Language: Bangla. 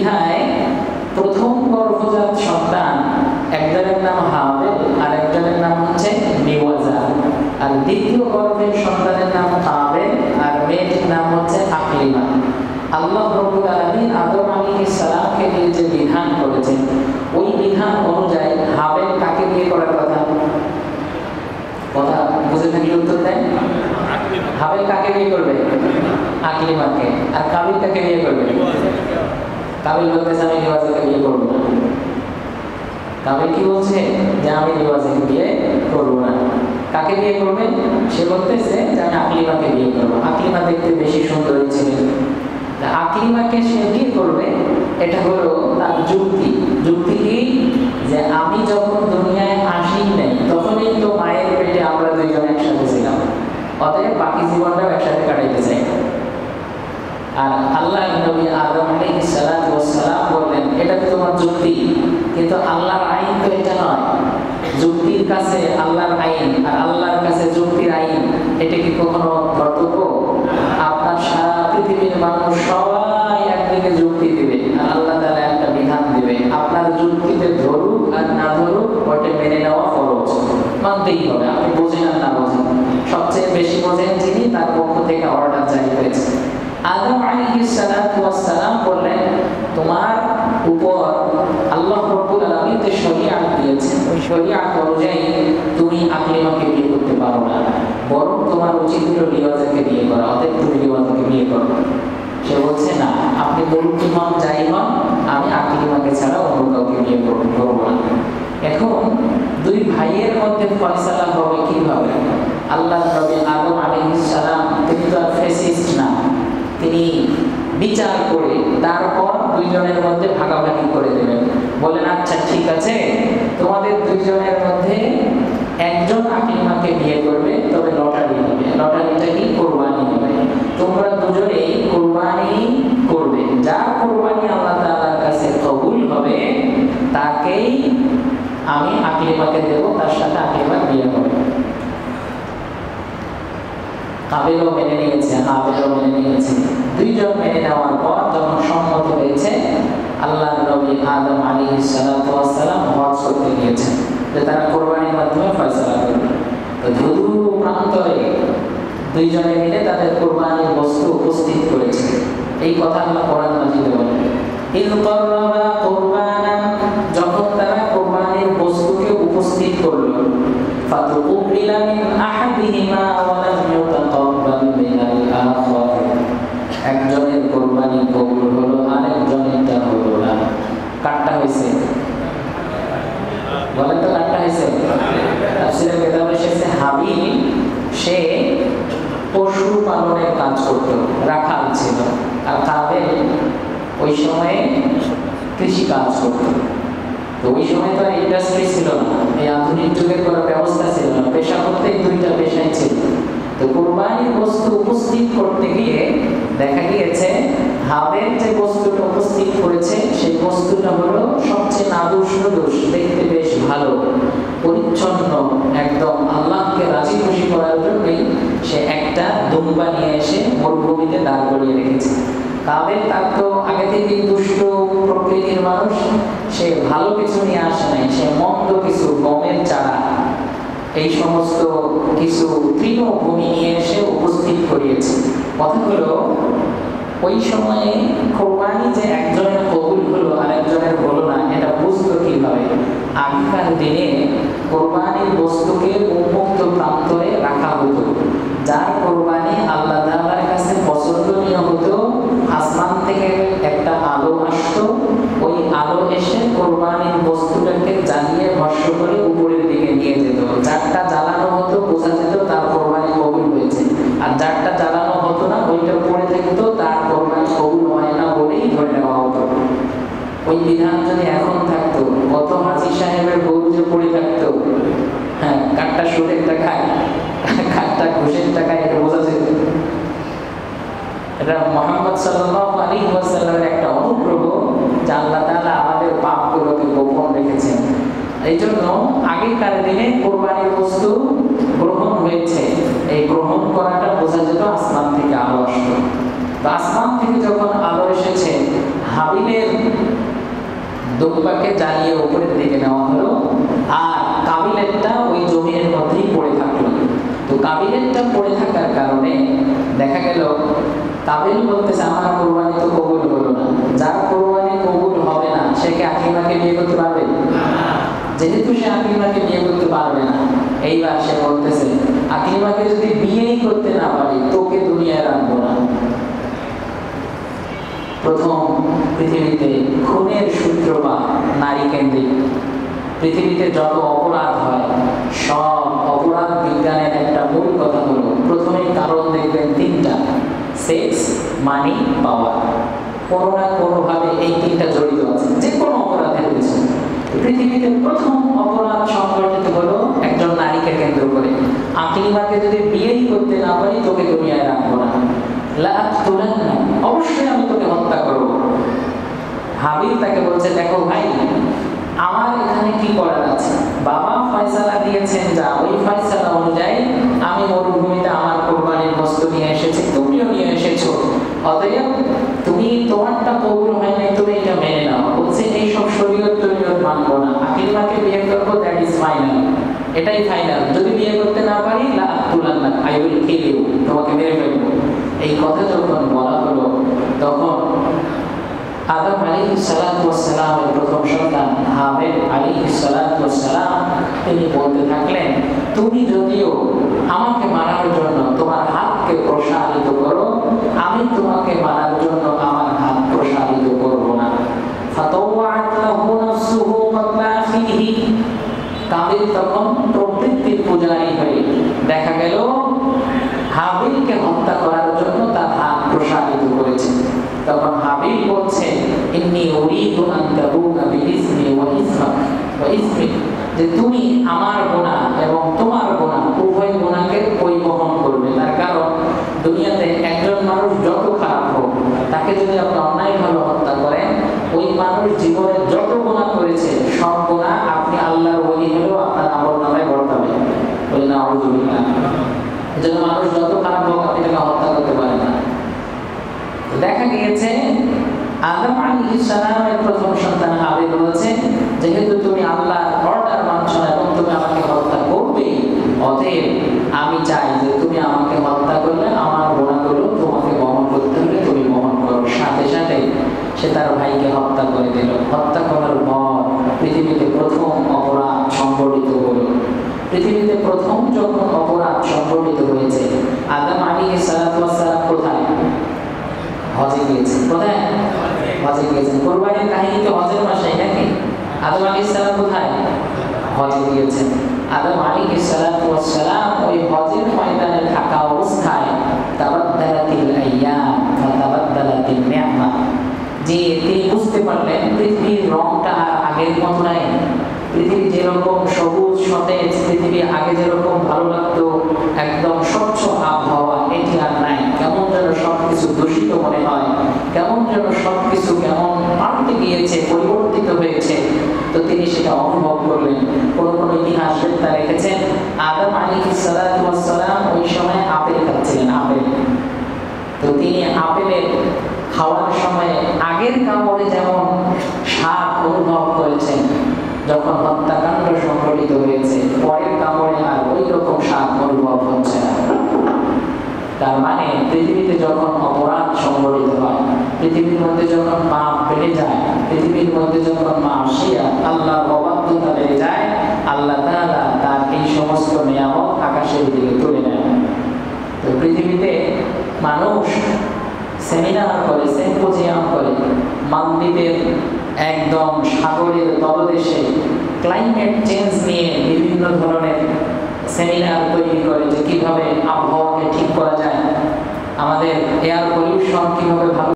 বিধায় প্রথম গর্ভজাত সন্তান একজনের নাম হাবেল আর একজনের নাম হচ্ছে নিওয়াজা, আর দ্বিতীয় গর্ভের সন্তানের নাম কাবেল আর মেয়েটির নাম হচ্ছে আকলিমা। আল্লাহ রাব্বুল আলামিন আদম আলাইহিস সালামকে দিয়ে যে বিধান করেছেন ওই বিধান অনুযায়ী হাবেল কাকে বিয়ে করার কথা বুঝে থাকলে উত্তর দেন। হাবেল কাকে বিয়ে করবে? আকলিমাকে। আর কাবিল কাকে বিয়ে করবে? কাবিল বলতেছে আমি নিওয়াজাকে বিয়ে করবো না। কাবিল কি বলছে? যে আমি নিওয়াজাকে বিয়ে করবো না। কাকে বিয়ে করবে? সে বলতেছে যে আমি আকলিমাকে বিয়ে করবো। আকলিমা দেখতে বেশি সুন্দরী ছিলেন, আকলিমাকে সে বিয়ে করবে। এটা হলো তার যুক্তি। যুক্তি কি? যে আমি যখন দুনিয়ায় আসি নাই তখনই তো মায়ের পেটে আমরা দুইজন একসাথে ছিলাম, অতএব বাকি জীবনটাও একসাথে কাটাইতে চাই। আর আল্লাহ নবী আদম আলাইহিস সালাতু ওয়াস সালাম বললেন এটা তো তোমার যুক্তি, কিন্তু আল্লাহর আইন তো এটা নয়। যুক্তির কাছে আল্লাহর আইন আর আল্লাহর কাছে যুক্তির আইন এটা কি কখনো পার্থক্য? আপনার সারা পৃথিবীর মানুষ সবাই একদিকে যুক্তি দিবে আর আল্লাহ তাআলা একটা বিধান দিবে, আপনার যুক্তিতে ধরুক আর না ধরুক ওটা মেনে নেওয়া ফরজ, মানতেই হবে। আপনি বোঝেন আর না বোঝেন, সবচেয়ে বেশি বোঝেন যিনি, তার পক্ষ থেকে অর্ডার জারি হয়েছে। আদম আলাইহিস সালাতু ওয়াস সালাম বললেন তোমার উপর আল্লাহ রাব্বুল আলামিন যে শরীয়ত দিয়েছেন ওই শরীয়ত অনুযায়ী তুমি আকলিমাকে বিয়ে করতে পারো না, বরং তোমার উচিত হলো লিওয়াজাকে বিয়ে করা, অতএব তুমি লিওয়াজাকে বিয়ে করো। সে বলছে না, আপনি বলুন কি হন যাই হন, আমি আকলিমাকে ছাড়া অন্য কাউকে বিয়ে করবো না। এখন দুই ভাইয়ের মধ্যে ফয়সালা হবে কিভাবে? আল্লাহ নবী আদম আলাইহিস সালাম তিনি তো ফেসিস্ট না, তিনি বিচার করে তারপর দুইজনের মধ্যে ভাগাভাগি করে দেবেন। বলেন আচ্ছা ঠিক আছে, তোমাদের দুইজনের মধ্যে একজন আকলিমাকে বিয়ে করবে, তবে লটারি হবে। লটারিটা কি? কোরবানি হবে। তোমরা দুজনেই কোরবানি করবে, যার কোরবানি আল্লাহ তাআলার কাছে কবুল হবে তাকেই আমি আকলিমাকে দেব, তার সাথে আকলিমার বিয়ে হবে। কাবিলও মেনে নিয়েছে, হাবিলও মেনে নিয়েছে। দুইজন মেনে নেওয়ার পর যখন সম্মত হয়েছে, আল্লাহর নবী আদম আলাইহিস সালাতু ওয়াস সালাম হজ করতে গিয়েছেন যে তারা কোরবানির মাধ্যমে ফয়সালা করবে। তো ধুধু প্রান্তরে দুইজনে মিলে তাদের কোরবানির বস্তু উপস্থিত করেছে। এই কথা আল্লাহ কোরআন মাজিদে বলেন, ইয ক্বাররাবা কুরবানান, যখন তারা কোরবানির বস্তুকে উপস্থিত করলো, ফাতুকুবিলা মিন আহাদিহিমা ওয়া লাম ইউতাকাব্বাল মিনাল আখার, একজনের কোরবানি কবুল হলো আরেকজনেরটা হলো না। কাটটা হয়েছে? বলেন তো কাটটা হয়েছে? তাফসীরের কিতাবে এসেছে হাবিল সে পশু পালনের কাজ করত, রাখাল ছিল, আর কাবিল ওই সময়ে কৃষি কাজ করত। তো ওই সময় তো আর ইন্ডাস্ট্রি ছিল না, এই আধুনিক যুগের কোনো ব্যবস্থা ছিল না, পেশা করতে দুইটা পেশাই ছিল। তো কোরবানির বস্তু উপস্থিত করতে গিয়ে দেখা গিয়েছে হাবেল যে বস্তুটা উপস্থিত করেছে সেই বস্তুটা হলো সবচেয়ে নাদুস নুদুস, দেখতে বেশ ভালো পরিচ্ছন্ন, একদম আল্লাহকে রাজি খুশি করার জন্যই সে একটা দুম্বা নিয়ে এসে মরুভূমিতে দাঁড় করিয়ে রেখেছে। কাবিল তার তো আগে থেকেই দুষ্ট প্রকৃতির মানুষ, সে ভালো কিছু নিয়ে আসে নাই, সে মন্দ কিছু, গমের চারা, এই সমস্ত কিছু তৃণভূমি নিয়ে এসে উপস্থিত করিয়েছে। কথা হলো ওই সময়ে কোরবানি যে একজনের কবুল হলো আর একজনের হলো না, এটা বুঝতো কিভাবে? আগেকার দিনে কোরবানির বস্তুকে উন্মুক্ত প্রান্তরে রাখা হতো, যার কোরবানি আল্লাহ তাআলার কাছে পছন্দনীয় হতো। আসমান থেকে একটা আলো আসতো, ওই আলো এসে কোরবানির বস্তুটাকে জ্বালিয়ে ভস্ম করে উপরের দিকে নিয়ে যেত। যারটা জ্বালানো হতো বোঝা যেত তার কোরবানি কবুল হয়েছে, আর যারটা জ্বালানো হতো না ওইটা পড়ে থাকতো, তার কোরবানি কবুল হয় না বলেই ধরে নেওয়া হতো। ওই বিধান যদি এখন থাকতো, কত হাজী সাহেবের গরু যে পড়ে থাকতো, হ্যাঁ, কাঠটা সুদের টাকায়, কাঠটা ঘুষের টাকায়, এটা বোঝা যেত। এটা মুহাম্মদ সাল্লাল্লাহু আলাইহি ওয়াসাল্লামের একটা অনুগ্রহ যে আল্লাহ তাআলা আমাদের পাপগুলোকে গোপন রেখেছেন। এই জন্য আগেকার দিনে কোরবানির বস্তু গ্রহণ হয়েছে, এই গ্রহণ করাটা বোঝা যেত আসমান থেকে আলো আসতো। আসমান থেকে যখন আলো এসেছে, হাবিলের দুম্বাকে জ্বালিয়ে উপরের দিকে নেওয়া হলো, আর কাবিলেরটা ওই জমিনের মধ্যেই পড়ে থাকলো। তো কাবিলেরটা পড়ে থাকার কারণে দেখা গেল কাবিল বলতেছে আমার কোরবানি তো কবুল হলো না। যার কোরবানি কবুল হবে না সে কি আকলিমাকে বিয়ে করতে পারবে? যেহেতু সে আকলিমাকে বিয়ে করতে পারবে না, এইবার সে বলতেছে আকলিমাকে যদি বিয়েই করতে না পারি তোকে দুনিয়ায় রাখবো না। প্রথম পৃথিবীতে খুনের সূত্রপাত নারী কেন্দ্রিক। পৃথিবীতে যত অপরাধ হয় সব অপরাধ বিজ্ঞানের একটা মূল কথা হলো, প্রথমেই কারণ দেখবেন তিনটা: সেক্স, মানি, পাওয়ার। কোনো না কোনোভাবে এই তিনটা জড়িত আছে যে কোনো অপরাধের পিছনে। পৃথিবীতে প্রথম অপরাধ সংঘটিত হলো একজন নারীকে কেন্দ্র করে। আকলিমাকে যদি বিয়েই করতে না পারি তোকে দুনিয়ায় রাখবো না, অবশ্যই আমি তোকে হত্যা করব। হাবিল তাকে বলছে দেখো ভাই, আমার এখানে কি করার আছে? বাবা ফয়সালা দিয়েছেন, যা ওই ফয়সালা অনুযায়ী আমি মরুভূমিতে আমার কোরবানির বস্তু নিয়ে এসেছি, তুমিও নিয়ে এসেছো, অতএব তুমি তোমারটা কবুল হয় নাই, তুমি এটা মেনে নাও। বলছে এইসব শরীয়ত টরীয়ত মানবো না, আকলিমাকে বিয়ে করবো, দ্যাট ইজ ফাইনাল, এটাই ফাইনাল। যদি বিয়ে করতে না পারি লা তুলান্না, আই উইল কিল ইউ, তোমাকে মেরে ফেলবো। এই কথা যখন বলা হলো তখন আদম আলাইহিস সালাতু ওয়াস সালামের প্রথম সন্তান হাবিল আলাইহিস সালাতু ওয়াস সালাম তিনি বলতে থাকলেন, তুমি যদিও আমাকে মারার জন্য তোমার হাতকে প্রসারিত করো, আমি তোমাকে মারার জন্য আমার হাত প্রসারিত করব না। ফাতাওয়াত লাহু নাফসুহু ক্বাতলা আখিহি। কাবিল তখন প্রবৃত্তির পূজারী হয়ে দেখা গেল হাবিলকে হত্যা করার জন্য তার হাত প্রসারিত করেছে। তখন হাবিল বলছে ইন্নী উরিদু আন তাবুকা বিইসমি ওয়া ইসমাক ওয়া ইসমিক, যে তুমি আমার গুনাহ এবং তোমার গুনাহ উভয় গুনাহকে পরিবহন করবে। তার কারণ দুনিয়াতে একজন মানুষ যত খারাপ হোক, তাকে যদি আপনি অন্যায়ভাবে হত্যা করেন, ওই মানুষ জীবনে যত গুনাহ করেছে সব গুনাহ আপনি আল্লাহর ওলি হলেও আপনার আমলনামায় বর্তাবে। বলি না আউযুবিল্লাহ। এজন্য মানুষ যত খারাপ হোক আপনি তাকে হত্যা করতে পারেন না। দেখা গিয়েছে আদম আলাইহিস সালামের প্রথম সন্তান হাবিল বলেছে, যেহেতু তুমি আল্লাহর অর্ডার মানছো না এবং তুমি আমাকে হত্যা করবে, অতএব আমি চাই যে তুমি আমাকে হত্যা করলে আমার গুনাহগুলো তোমাকে বহন করতে হবে, তুমি বহন করো। সাথে সাথে সে তার ভাইকে হত্যা করে দিল। হত্যা করার পর পৃথিবীতে প্রথম অপরাধ সংঘটিত হলো। পৃথিবীতে প্রথম যখন অপরাধ সংঘটিত হয়েছে, আদম আলাইহিস সালাতু ওয়াস সালাম কোথায়? হজে গিয়েছেন। কোথায়? হজে গিয়েছেন। কুরবানির কাহিনী তো হজের মাসেই নাকি? আদম আলাইহিস সালাম কোথায়? হজে গিয়েছেন। আদম আলাইহিস সালাতু ওয়াস সালাম ওই হজের ময়দানে থাকা অবস্থায় তাবাদ্দালাতিল আইয়াম ফাতাবাদ্দালাতিন নি'মা, যে তিনি বুঝতে পারলেন পৃথিবীর রংটা আর আগের মতো নাই। পৃথিবী যেরকম সবুজ সতেজ, পৃথিবী আগে যেরকম ভালো লাগতো, একদম স্বচ্ছ আবহাওয়া, এটি আর নাই। কেমন যেন সবকিছু দূষিত মনে হয়, কেমন যেন সবকিছু কেমন পাল্টে গিয়েছে, পরিবর্তিত হয়েছে। তো তিনি সেটা অনুভব করলেন। কোন কোন ইতিহাসবিদরা লিখেছেন আদম আলাইহিস সালাতু ওয়াস সালাম ওই সময় আপেল খাচ্ছিলেন, আপেল। তো তিনি আপেলের খাওয়ার সময় আগের কামড়ে যেমন স্বাদ অনুভব করেছেন, যখন হত্যাকাণ্ড সংঘটিত হয়েছে পরের কামড়ে আর ওই রকম স্বাদ অনুভব হচ্ছে না। তার মানে পৃথিবীতে যখন অপরাধ সংঘটিত হয়, পৃথিবীর মধ্যে যখন পাপ বেড়ে যায়, পৃথিবীর মধ্যে যখন মাসিয়া আল্লাহর অবাধ্যতা বেড়ে যায়, আল্লাহ তাআলা তার এই সমস্ত নিয়ামত আকাশের দিকে তুলে নেন। তো পৃথিবীতে মানুষ সেমিনার করে, সিম্পোজিয়াম করে, মালদ্বীপের একদম সাগরের তলদেশে ক্লাইমেট চেঞ্জ নিয়ে বিভিন্ন ধরনের সেমিনার তৈরি করে, যে কিভাবে আবহাওয়াকে ঠিক করা যায়, আমাদের এয়ার পলিউশন কিভাবে ভালো